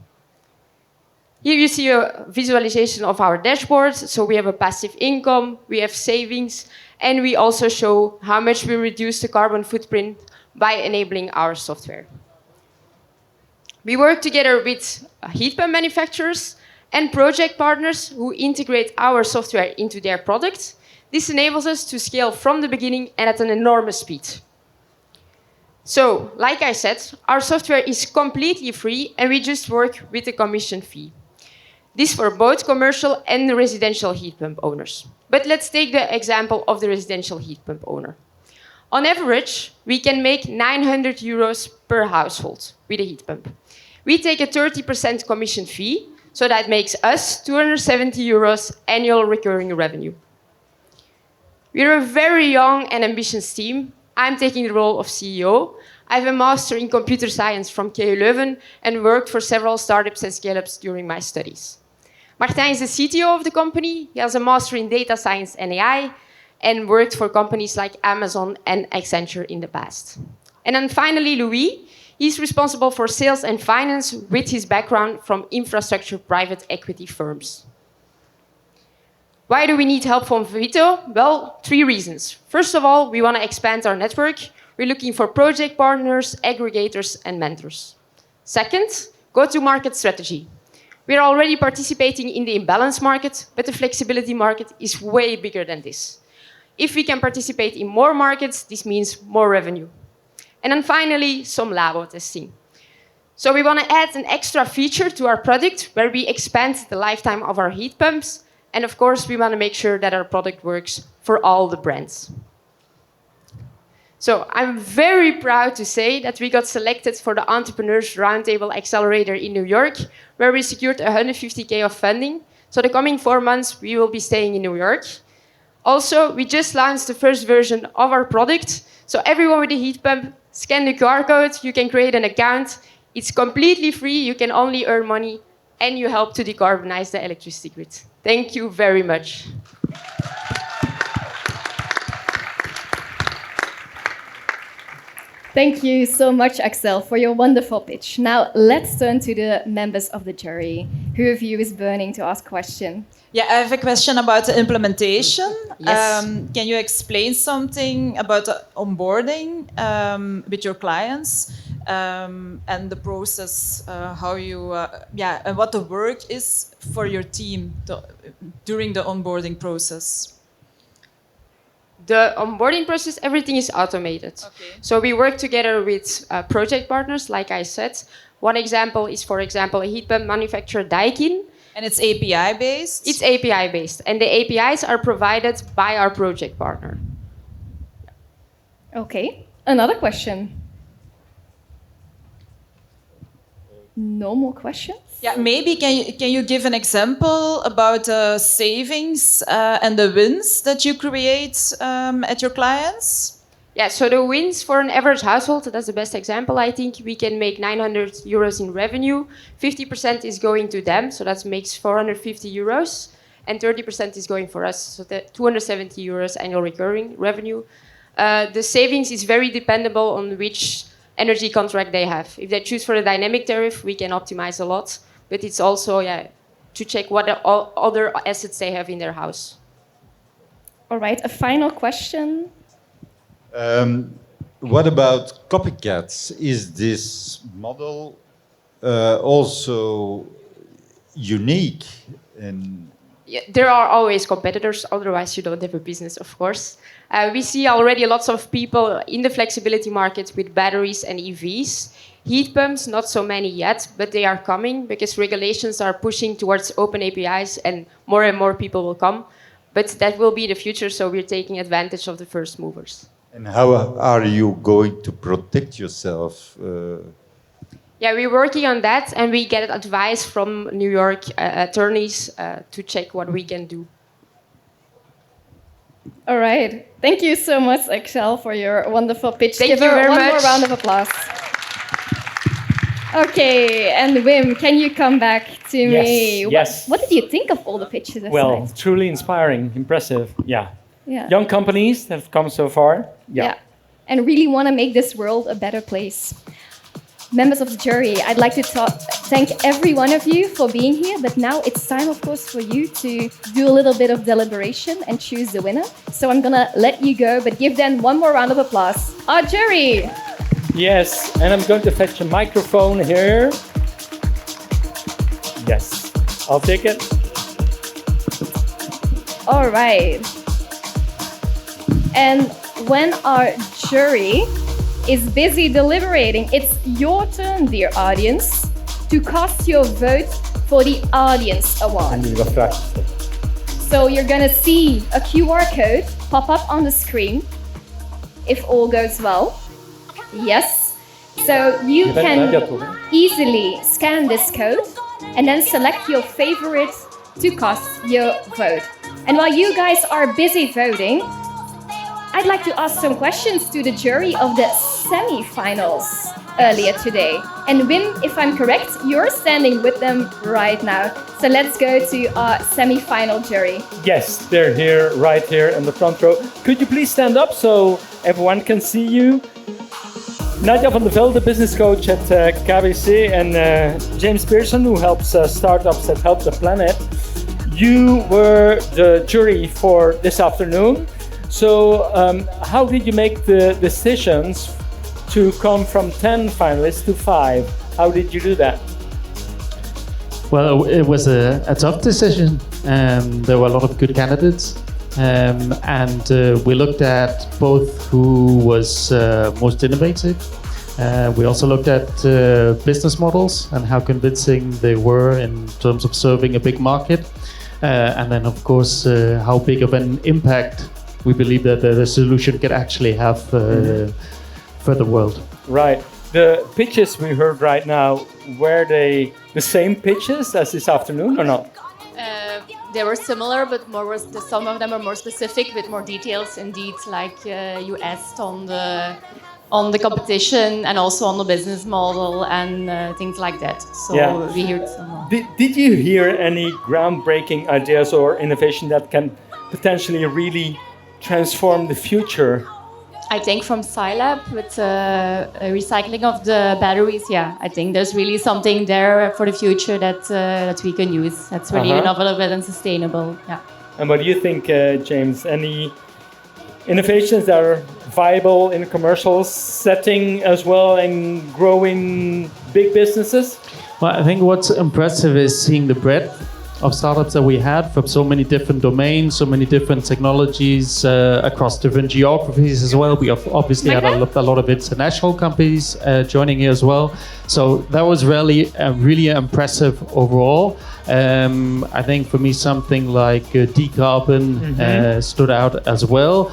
Here you see a visualization of our dashboard. So we have a passive income, we have savings, and we also show how much we reduce the carbon footprint by enabling our software. We work together with heat pump manufacturers and project partners who integrate our software into their products. This enables us to scale from the beginning and at an enormous speed. So, like I said, our software is completely free and we just work with a commission fee. This for both commercial and residential heat pump owners. But let's take the example of the residential heat pump owner. On average, we can make 900 euros per household with a heat pump. We take a 30% commission fee, so that makes us 270 euros annual recurring revenue. We're a very young and ambitious team. I'm taking the role of CEO. I have a master in computer science from KU Leuven and worked for several startups and scale-ups during my studies. Martin is the CTO of the company. He has a master in data science and AI and worked for companies like Amazon and Accenture in the past. And then finally, Louis. He's responsible for sales and finance with his background from infrastructure private equity firms. Why do we need help from VITO? Well, 3 reasons. First of all, we want to expand our network. We're looking for project partners, aggregators, and mentors. Second, go-to-market strategy. We're already participating in the imbalance market, but the flexibility market is way bigger than this. If we can participate in more markets, this means more revenue. And then finally, some labo testing. So we want to add an extra feature to our product where we expand the lifetime of our heat pumps. And of course, we want to make sure that our product works for all the brands. So I'm very proud to say that we got selected for the Entrepreneurs Roundtable Accelerator in New York, where we secured 150K of funding. So the coming 4 months, we will be staying in New York. Also, we just launched the first version of our product. So everyone with a heat pump, scan the QR code, you can create an account. It's completely free, you can only earn money, and you help to decarbonize the electricity grid. Thank you very much. Thank you so much, Axel, for your wonderful pitch. Now, let's turn to the members of the jury. Who of you is burning to ask a question? Yeah, I have a question about the implementation. Yes. Can you explain something about the onboarding with your clients and the process, how you, and what the work is for your team during the onboarding process? The onboarding process, everything is automated. Okay. So we work together with project partners, like I said. One example is, for example, a heat pump manufacturer, Daikin. And it's API-based? It's API-based. And the APIs are provided by our project partner. Okay, another question. No more questions? Yeah, maybe can you give an example about savings and the wins that you create at your clients? Yeah, so the wins for an average household, that's the best example, I think. We can make 900 euros in revenue. 50% is going to them, so that makes 450 euros. And 30% is going for us, so that 270 euros annual recurring revenue. The savings is very dependable on which energy contract they have. If they choose for the dynamic tariff, we can optimize a lot. But it's also to check what other assets they have in their house. All right, a final question. What about copycats? Is this model also unique? Yeah, there are always competitors, otherwise you don't have a business, of course. We see already lots of people in the flexibility market with batteries and EVs. Heat pumps, not so many yet, but they are coming because regulations are pushing towards open APIs and more people will come. But that will be the future, so we're taking advantage of the first movers. And how are you going to protect yourself? Yeah, we're working on that, and we get advice from New York attorneys to check what we can do. All right. Thank you so much, Excel, for your wonderful pitch. Thank Give you her very one much. more round of applause. Okay, and Wim, can you come back to me? Yes. What did you think of all the pitches? Well, truly inspiring, impressive. Yeah. Yeah. Young companies that have come so far. Yeah. And really want to make this world a better place. Members of the jury, I'd like to thank every one of you for being here, but now it's time, of course, for you to do a little bit of deliberation and choose the winner. So I'm gonna let you go, but give them one more round of applause. Our jury! Yes, and I'm going to fetch a microphone here. Yes, I'll take it. All right. And when our jury is busy deliberating, it's your turn, dear audience, to cast your vote for the Audience Award. So you're gonna see a QR code pop up on the screen, if all goes well. Yes. So you can easily scan this code and then select your favorite to cast your vote. And while you guys are busy voting, I'd like to ask some questions to the jury of the semi-finals earlier today. And Wim, if I'm correct, you're standing with them right now. So let's go to our semi-final jury. Yes, they're here, right here in the front row. Could you please stand up so everyone can see you? Nadia van der Velde, business coach at KBC, and James Pearson, who helps startups that help the planet. You were the jury for this afternoon. So how did you make the decisions to come from 10 finalists to 5? How did you do that? Well, it was a tough decision. There were a lot of good candidates. And we looked at both who was most innovative. We also looked at business models and how convincing they were in terms of serving a big market. And then, of course, how big of an impact we believe that the solution can actually have for the world. Right. The pitches we heard right now, were they the same pitches as this afternoon or not? They were similar, but some of them are more specific with more details. Indeed, like you asked on the competition and also on the business model and things like that. So we heard some more. Did you hear any groundbreaking ideas or innovation that can potentially really transform the future? I think from Scilab with recycling of the batteries, I think there's really something there for the future that we can use. That's really innovative and sustainable. Yeah. And what do you think, James? Any innovations that are viable in a commercial setting as well and growing big businesses? Well, I think what's impressive is seeing the breadth of startups that we had from so many different domains, so many different technologies across different geographies as well. We have obviously had a lot of international companies joining here as well. So that was really impressive overall. I think for me something like decarbon stood out as well.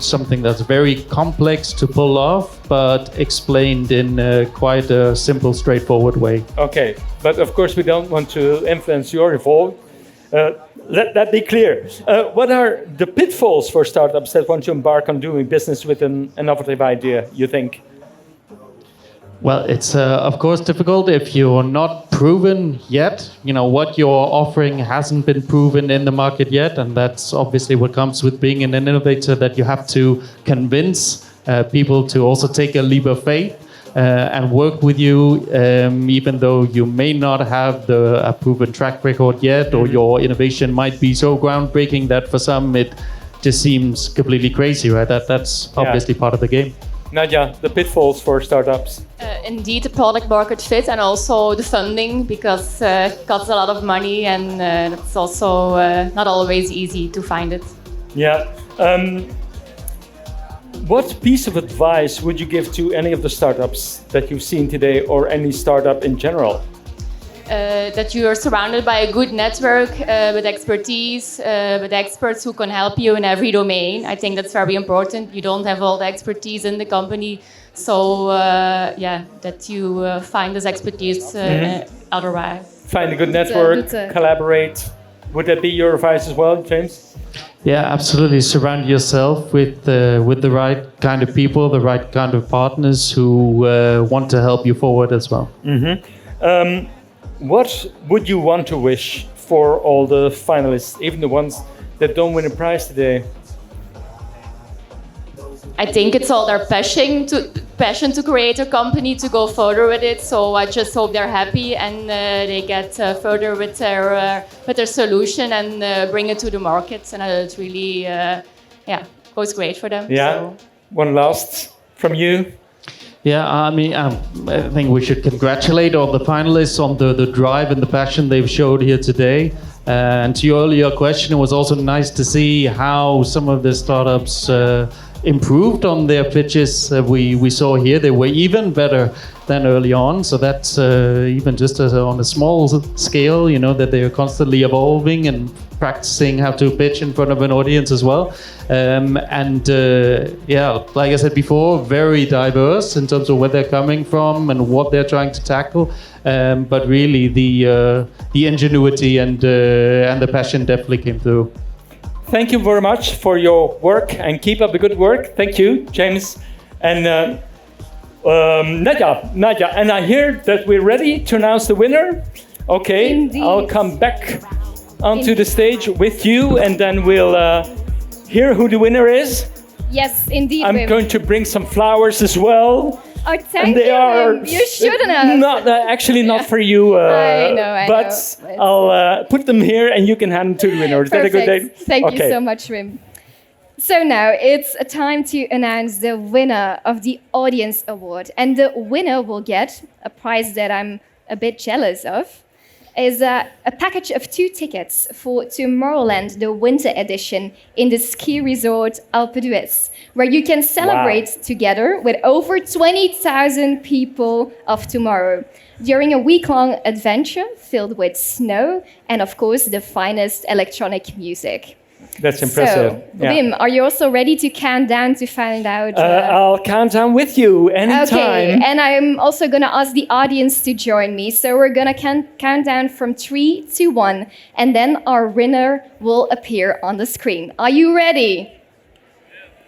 Something that's very complex to pull off, but explained in quite a simple, straightforward way. Okay, but of course we don't want to influence your Let that be clear. What are the pitfalls for startups that want to embark on doing business with an innovative idea, you think? Well, it's of course difficult if you're not proven yet. You know, what you're offering hasn't been proven in the market yet, and that's obviously what comes with being an innovator, that you have to convince people to also take a leap of faith and work with you, even though you may not have a proven track record yet, or your innovation might be so groundbreaking that for some it just seems completely crazy, right? That's obviously part of the game. Nadia, the pitfalls for startups. Indeed, the product market fit and also the funding, because it costs a lot of money, and it's also not always easy to find it. Yeah. What piece of advice would you give to any of the startups that you've seen today, or any startup in general? That you are surrounded by a good network with expertise, with experts who can help you in every domain. I think that's very important. You don't have all the expertise in the company, so that you find this expertise otherwise. Find a good network, collaborate. Would that be your advice as well, James? Yeah, absolutely. Surround yourself with the right kind of people, the right kind of partners who want to help you forward as well. Mm-hmm. What would you want to wish for all the finalists, even the ones that don't win a prize today? I think it's all their passion to create a company, to go further with it. So I just hope they're happy and they get further with their solution and bring it to the markets. And it really, goes great for them. Yeah. So. One last from you. Yeah, I mean, I think we should congratulate all the finalists on the drive and the passion they've showed here today. And to your earlier question, it was also nice to see how some of the startups improved on their pitches. We saw here they were even better than early on. So that's even just on a small scale, you know, that they are constantly evolving and practicing how to pitch in front of an audience as well. Like I said before, very diverse in terms of where they're coming from and what they're trying to tackle. But really, the ingenuity and the passion definitely came through. Thank you very much for your work, and keep up the good work. Thank you, James and Nadia. And I hear that we're ready to announce the winner. Okay, indeed. I'll come back onto the stage with you, and then we'll hear who the winner is. Yes, indeed. I'm going to bring some flowers as well. Oh, thank you. You shouldn't have. Not actually not for you. I know. But I'll put them here, and you can hand them to the winner. Is that a good day? Thank you so much, Wim. So now it's a time to announce the winner of the Audience Award, and the winner will get a prize that I'm a bit jealous of. Is a package of 2 tickets for Tomorrowland, the winter edition, in the ski resort Alpe d'Huez, where you can celebrate together with over 20,000 people of tomorrow during a week-long adventure filled with snow and, of course, the finest electronic music. That's impressive. So, Wim, are you also ready to count down to find out? I'll count down with you anytime. Okay, and I'm also going to ask the audience to join me. So we're going to count down from 3 to 1, and then our winner will appear on the screen. Are you ready?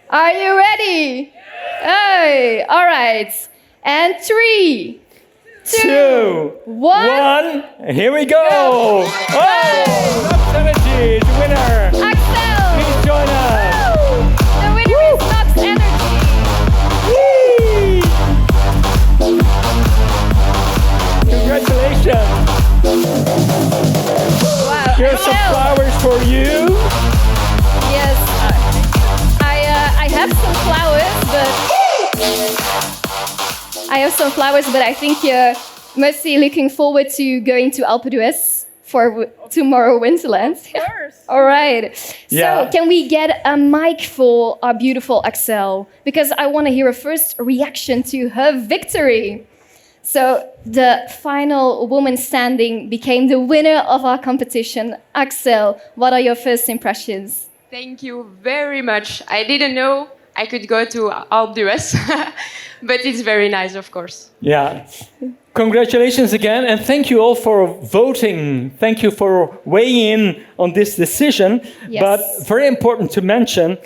Are you ready? Hey, all right. And 3, 2, 1. Here we go. Oh, Knox Energy, the winner. Please join us. The winner is Knox Energy. Whee! Congratulations. Wow. Here's some flowers for you. Yes, I have some flowers, but I think you're mostly looking forward to going to Alpe d'Huez for tomorrow Winterland. Of course. All right. So can we get a mic for our beautiful Axel? Because I want to hear a first reaction to her victory. So the final woman standing became the winner of our competition. Axel, what are your first impressions? Thank you very much. I didn't know I could go to Alpe d'Huez, but it's very nice, of course. Yeah. Congratulations again, and thank you all for voting. Thank you for weighing in on this decision. Yes. But very important to mention,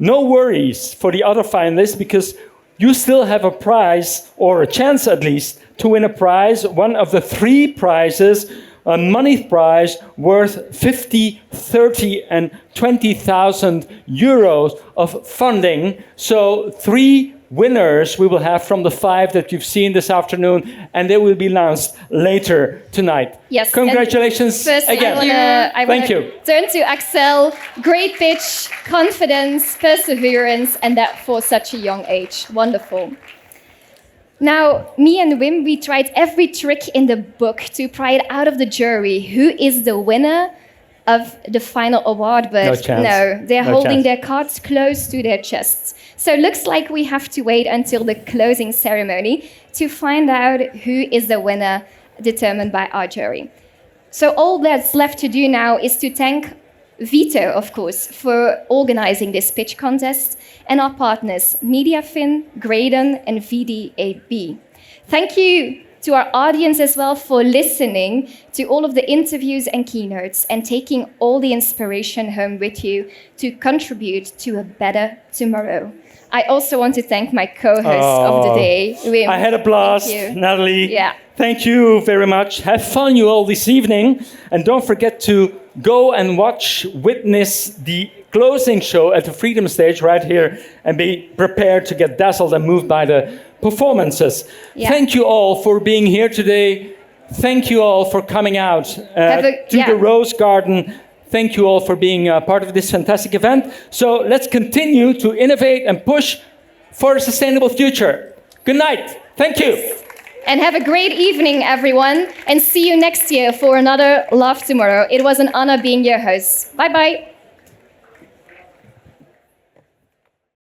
no worries for the other finalists, because you still have a prize, or a chance at least, to win a prize, one of the 3 prizes, a money prize worth 50, 30 and 20,000 euros of funding. So 3 winners we will have from the 5 that you've seen this afternoon, and they will be announced later tonight. Yes. Congratulations First, again. I Thank wanna you. turn to Axel. Great pitch, confidence, perseverance, and that for such a young age. Wonderful. Now, me and Wim, we tried every trick in the book to pry it out of the jury. Who is the winner of the final award? But No chance. no, they're No holding chance. their cards close to their chests. So it looks like we have to wait until the closing ceremony to find out who is the winner determined by our jury. So all that's left to do now is to thank VITO, of course, for organizing this pitch contest, and our partners, MediaFin, Graydon, and VDAB. Thank you to our audience as well for listening to all of the interviews and keynotes and taking all the inspiration home with you to contribute to a better tomorrow. I also want to thank my co-host of the day, Wim. I had a blast, Thank you. Natalie. Yeah. Thank you very much. Have fun, you all, this evening. And don't forget to go and witness the closing show at the Freedom Stage right here, and be prepared to get dazzled and moved by the performances. Yeah. Thank you all for being here today. Thank you all for coming out to the Rose Garden. Thank you all for being part of this fantastic event. So let's continue to innovate and push for a sustainable future. Good night. Thank you. And have a great evening, everyone. And see you next year for another Love Tomorrow. It was an honor being your host. Bye-bye.